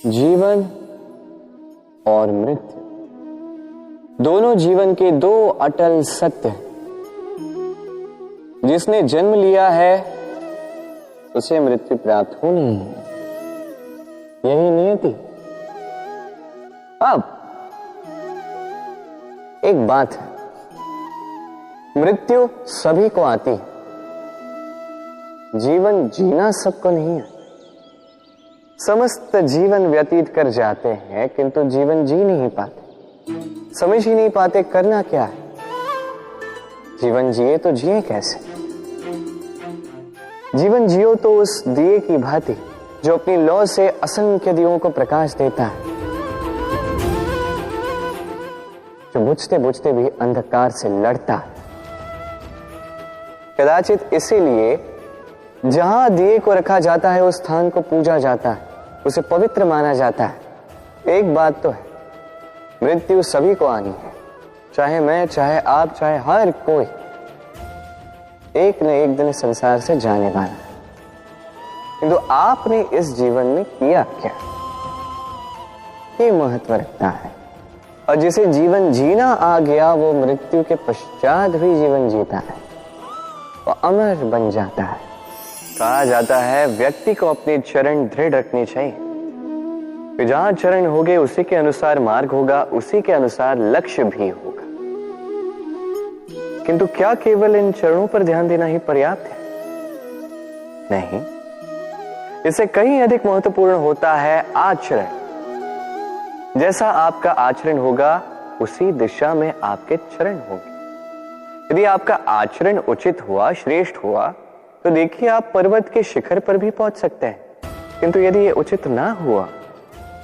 जीवन और मृत्यु दोनों जीवन के दो अटल सत्य हैं। जिसने जन्म लिया है उसे मृत्यु प्राप्त होनी है, यही नियति। अब एक बात है, मृत्यु सभी को आती है, जीवन जीना सबको नहीं है। समस्त जीवन व्यतीत कर जाते हैं किंतु जीवन जी नहीं पाते, समझ ही नहीं पाते करना क्या है। जीवन जिए तो जिए कैसे? जीवन जियो तो उस दिए की भांति जो अपनी लौ से असंख्य दियों को प्रकाश देता है, जो बुझते बुझते भी अंधकार से लड़ता है। कदाचित इसीलिए जहां दिए को रखा जाता है उस स्थान को पूजा जाता है, उसे पवित्र माना जाता है। एक बात तो है, मृत्यु सभी को आनी है, चाहे मैं, चाहे आप, चाहे हर कोई एक न एक दिन संसार से जाने वाला है। किंतु आपने इस जीवन में किया क्या, ये महत्व रखता है। और जिसे जीवन जीना आ गया वो मृत्यु के पश्चात भी जीवन जीता है, वो अमर बन जाता है। कहा जाता है व्यक्ति को अपने चरण दृढ़ रखने चाहिए, जहां चरण होंगे उसी के अनुसार मार्ग होगा, उसी के अनुसार लक्ष्य भी होगा। किंतु क्या केवल इन चरणों पर ध्यान देना ही पर्याप्त है? नहीं, इससे कहीं अधिक महत्वपूर्ण होता है आचरण। जैसा आपका आचरण होगा उसी दिशा में आपके चरण होंगे। यदि आपका आचरण उचित हुआ, श्रेष्ठ हुआ, तो देखिए आप पर्वत के शिखर पर भी पहुंच सकते हैं। किंतु यदि ये उचित ना हुआ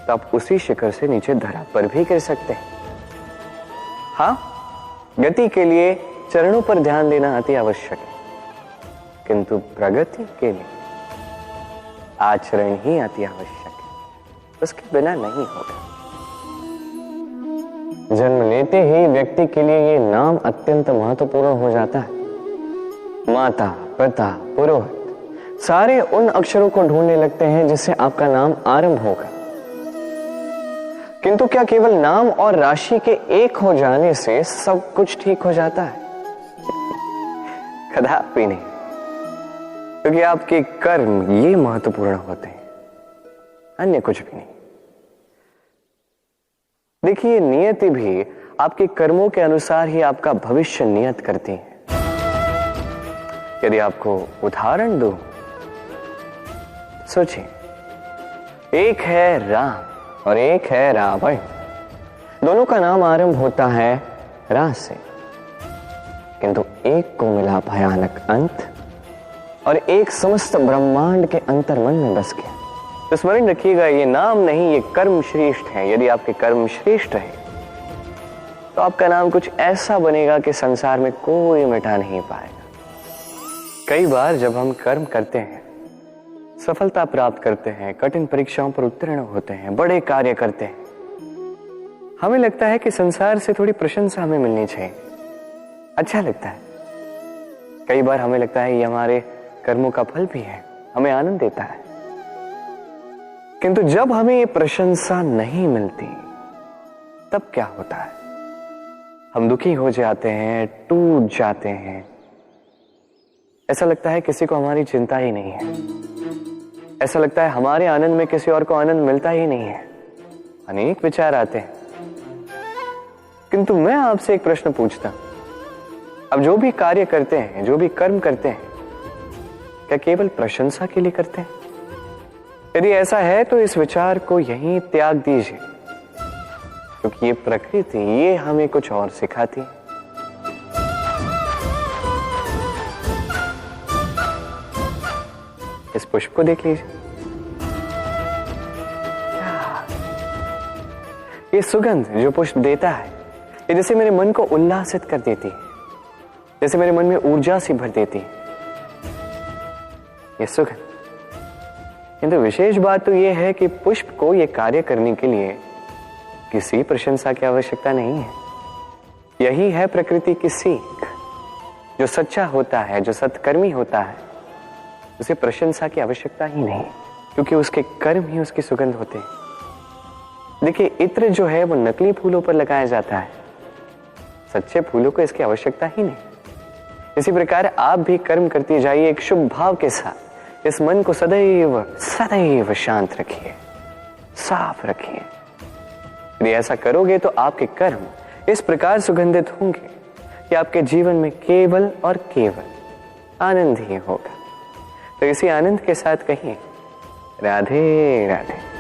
तो आप उसी शिखर से नीचे धरा पर भी गिर सकते हैं। हाँ, गति के लिए चरणों पर ध्यान देना अति आवश्यक है, किंतु प्रगति के लिए आचरण ही अति आवश्यक है, उसके बिना नहीं होगा। जन्म लेते ही व्यक्ति के लिए ये नाम अत्यंत महत्वपूर्ण हो जाता है। माता, पिता, पुरोहित सारे उन अक्षरों को ढूंढने लगते हैं जिससे आपका नाम आरंभ होगा। किंतु क्या केवल नाम और राशि के एक हो जाने से सब कुछ ठीक हो जाता है? कदापि नहीं, क्योंकि आपके कर्म ये महत्वपूर्ण होते हैं, अन्य कुछ भी नहीं। देखिए, नियति भी आपके कर्मों के अनुसार ही आपका भविष्य नियत करती है। यदि आपको उदाहरण दूं, सोचिए, एक है राम और एक है रावण। दोनों का नाम आरंभ होता है रा से, किंतु एक को मिला भयानक अंत और एक समस्त ब्रह्मांड के अंतर्मन में बस गया। तो स्मरण रखिएगा, ये नाम नहीं, ये कर्म श्रेष्ठ है। यदि आपके कर्म श्रेष्ठ रहे तो आपका नाम कुछ ऐसा बनेगा कि संसार में कोई मिटा नहीं पाएगा। कई बार जब हम कर्म करते हैं, सफलता प्राप्त करते हैं, कठिन परीक्षाओं पर उत्तीर्ण होते हैं, बड़े कार्य करते हैं, हमें लगता है कि संसार से थोड़ी प्रशंसा हमें मिलनी चाहिए, अच्छा लगता है। कई बार हमें लगता है ये हमारे कर्मों का फल भी है, हमें आनंद देता है। किंतु जब हमें ये प्रशंसा नहीं मिलती तब क्या होता है? हम दुखी हो जाते हैं, टूट जाते हैं। ऐसा लगता है किसी को हमारी चिंता ही नहीं है, ऐसा लगता है हमारे आनंद में किसी और को आनंद मिलता ही नहीं है। अनेक विचार आते हैं। किंतु मैं आपसे एक प्रश्न पूछता, अब जो भी कार्य करते हैं, जो भी कर्म करते हैं, क्या केवल प्रशंसा के लिए करते हैं? यदि ऐसा है तो इस विचार को यहीं त्याग दीजिए, क्योंकि ये प्रकृति ये हमें कुछ और सिखाती है। इस पुष्प को देख लीजिए, ये सुगंध जो पुष्प देता है, ये जैसे मेरे मन को उल्लासित कर देती है, जैसे मेरे मन में ऊर्जा सी भर देती है ये सुगंध। किंतु विशेष बात तो ये है कि पुष्प को ये कार्य करने के लिए किसी प्रशंसा की आवश्यकता नहीं है। यही है प्रकृति की सीख। जो सच्चा होता है, जो सत्कर्मी होता है, उसे प्रशंसा की आवश्यकता ही नहीं, क्योंकि उसके कर्म ही उसकी सुगंध होते हैं। देखिए, इत्र जो है वो नकली फूलों पर लगाया जाता है, सच्चे फूलों को इसकी आवश्यकता ही नहीं। इसी प्रकार आप भी कर्म करते जाइए एक शुभ भाव के साथ। इस मन को सदैव सदैव शांत रखिए, साफ रखिए। यदि ऐसा करोगे तो आपके कर्म इस प्रकार सुगंधित होंगे कि आपके जीवन में केवल और केवल आनंद ही होगा। तो इसी आनंद के साथ कहिए राधे राधे।